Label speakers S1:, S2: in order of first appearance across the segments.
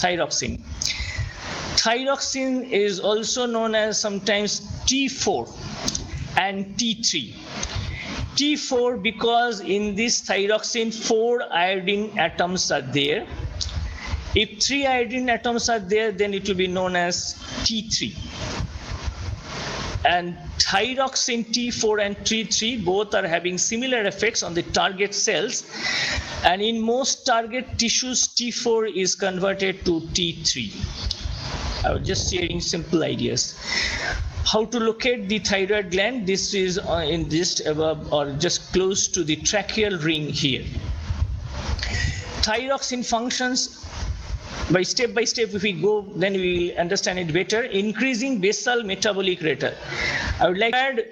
S1: thyroxine. Thyroxine is also known as sometimes T4 and T3. T4 because in this thyroxine 4 iodine atoms are there. If 3 iodine atoms are there, then it will be known as T3. And thyroxine T4 and T3 both are having similar effects on the target cells, and in most target tissues T4 is converted to T3. I was just sharing simple ideas. How to locate the thyroid gland? This is in just above or just close to the tracheal ring here. Thyroxine functions by step, if we go, then we will understand it better. Increasing basal metabolic rate. I would like to add,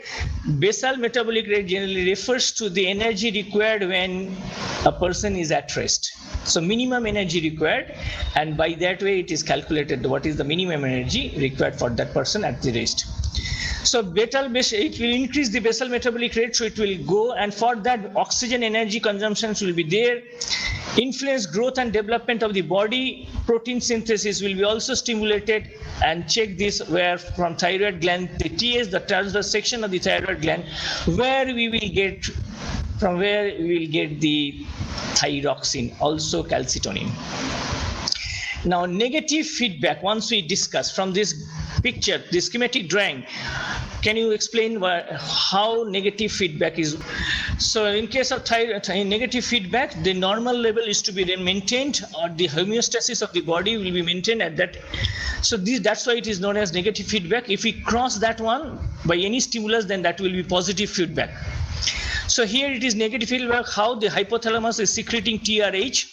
S1: basal metabolic rate generally refers to the energy required when a person is at rest. So minimum energy required, and by that way it is calculated what is the minimum energy required for that person at the rest. So it will increase the basal metabolic rate, so it will go, and for that oxygen energy consumptions will be there. Influence growth and development of the body. Protein synthesis will be also stimulated, and check this where from thyroid gland, the TS, the transverse section of the thyroid gland, where we will get the thyroxine, also calcitonin. Now negative feedback, once we discuss from this picture, the schematic drawing, can you explain how negative feedback is? So in case of negative feedback, the normal level is to be maintained, or the homeostasis of the body will be maintained at that. So that's why it is known as negative feedback. If we cross that one by any stimulus, then that will be positive feedback. So here it is negative feedback, how the hypothalamus is secreting TRH.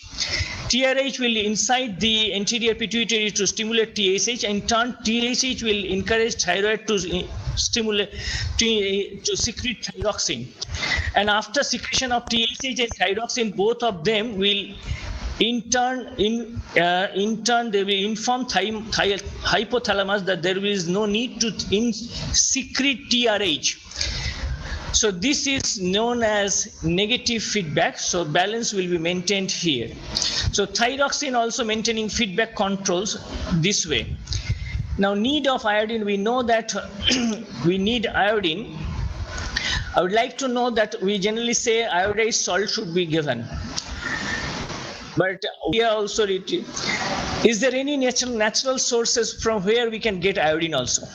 S1: TRH will incite the anterior pituitary to stimulate TSH, and in turn TSH will encourage thyroid to secrete thyroxine. And after secretion of TSH and thyroxine, both of them will in turn they will inform hypothalamus that there is no need to secrete TRH. So this is known as negative feedback. So balance will be maintained here. So thyroxine also maintaining feedback controls this way. Now need of iodine, we know that we need iodine. I would like to know that we generally say iodized salt should be given. But here also, is there any natural sources from where we can get iodine also?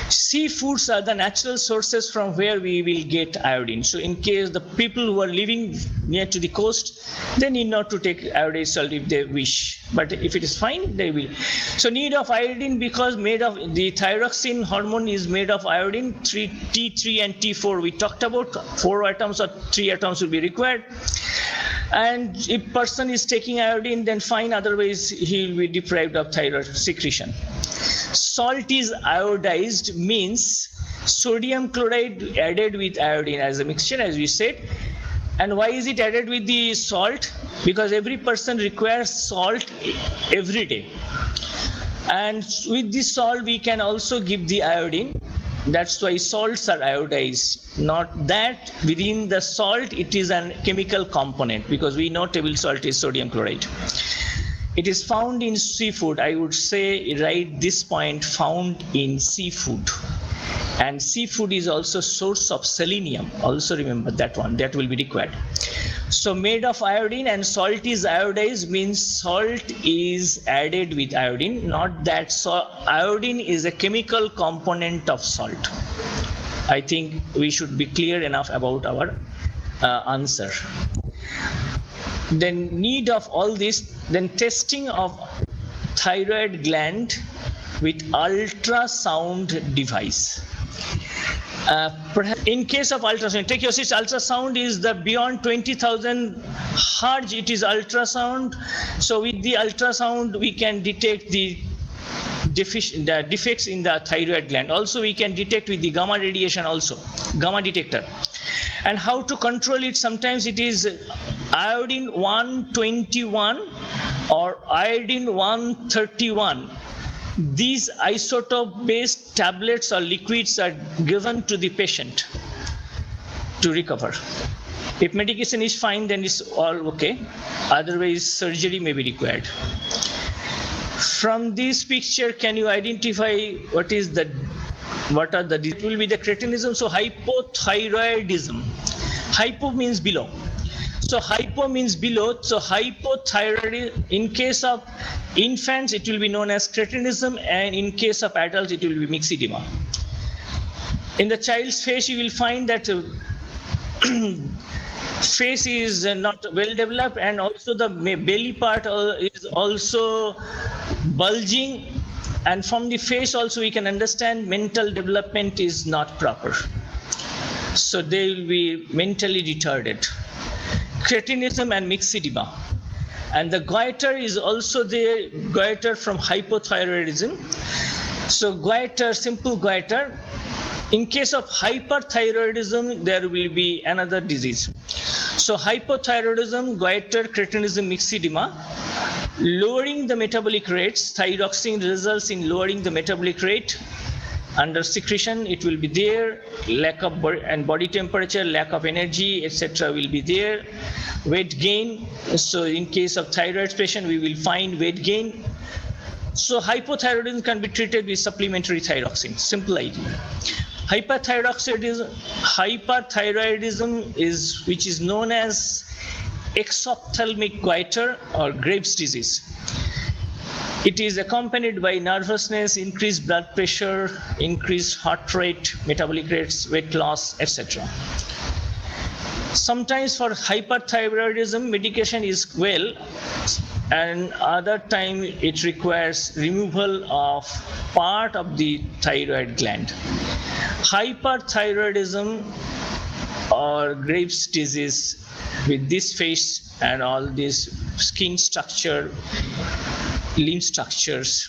S1: Seafoods are the natural sources from where we will get iodine. So in case the people who are living near to the coast, they need not to take iodized salt if they wish. But if it is fine, they will. So need of iodine, because made of the thyroxine hormone is made of iodine, T3 and T4. We talked about 4 atoms or 3 atoms will be required. And if person is taking iodine, then fine, otherwise he will be deprived of thyroid secretion. Salt is iodized means sodium chloride added with iodine as a mixture, as we said. And why is it added with the salt? Because every person requires salt every day. And with the salt we can also give the iodine. That's why salts are iodized. Not that within the salt it is a chemical component, because we know table salt is sodium chloride. It is found in seafood. I would say right this point, found in seafood. And seafood is also source of selenium. Also remember that one, that will be required. So made of iodine, and salt is iodized means salt is added with iodine, not that iodine is a chemical component of salt. I think we should be clear enough about our answer. Then need of all this, then testing of thyroid gland with ultrasound device. Perhaps in case of ultrasound, take your seat. Ultrasound is the beyond 20,000 hertz. It is ultrasound. So with the ultrasound, we can detect the defects in the thyroid gland. Also, we can detect with the gamma radiation also, gamma detector. And how to control it? Sometimes it is iodine 121 or iodine 131. These isotope-based tablets or liquids are given to the patient to recover. If medication is fine, then it's all okay. Otherwise, surgery may be required. From this picture, can you identify what are the, it will be the cretinism. So hypothyroidism. Hypo means below. So hypo means below. So hypothyroid, in case of infants, it will be known as cretinism, and in case of adults, it will be myxedema. In the child's face, you will find that face is not well developed, and also the belly part is also bulging, and from the face also we can understand mental development is not proper. So they will be mentally retarded. Cretinism and myxedema. And the goiter is also there, goiter from hypothyroidism. So goiter, simple goiter. In case of hyperthyroidism, there will be another disease. So hypothyroidism, goiter, cretinism, myxedema. Lowering the metabolic rates, thyroxine results in lowering the metabolic rate. Under secretion, it will be there. Lack of body temperature, lack of energy, etc. will be there. Weight gain. So in case of thyroid patient, we will find weight gain. So hypothyroidism can be treated with supplementary thyroxine. Simple idea. Hyperthyroidism is, which is known as exophthalmic goiter or Graves' disease. It is accompanied by nervousness, increased blood pressure, increased heart rate, metabolic rates, weight loss, etc. Sometimes for hyperthyroidism, medication is well, and other time it requires removal of part of the thyroid gland. Hyperthyroidism or Graves' disease with this face and all this skin structure, limb structures.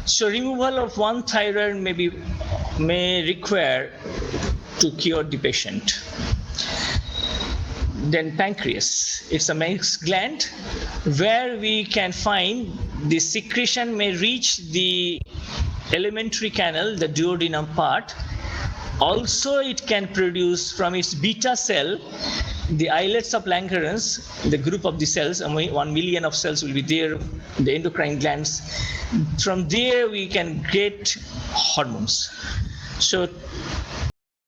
S1: So removal of one thyroid may require to cure the patient. Then pancreas, it's a Meigs gland where we can find the secretion may reach the alimentary canal, the duodenum part. Also, it can produce from its beta cell the islets of Langerhans, the group of the cells, 1 million of cells will be there, the endocrine glands. From there, we can get hormones. So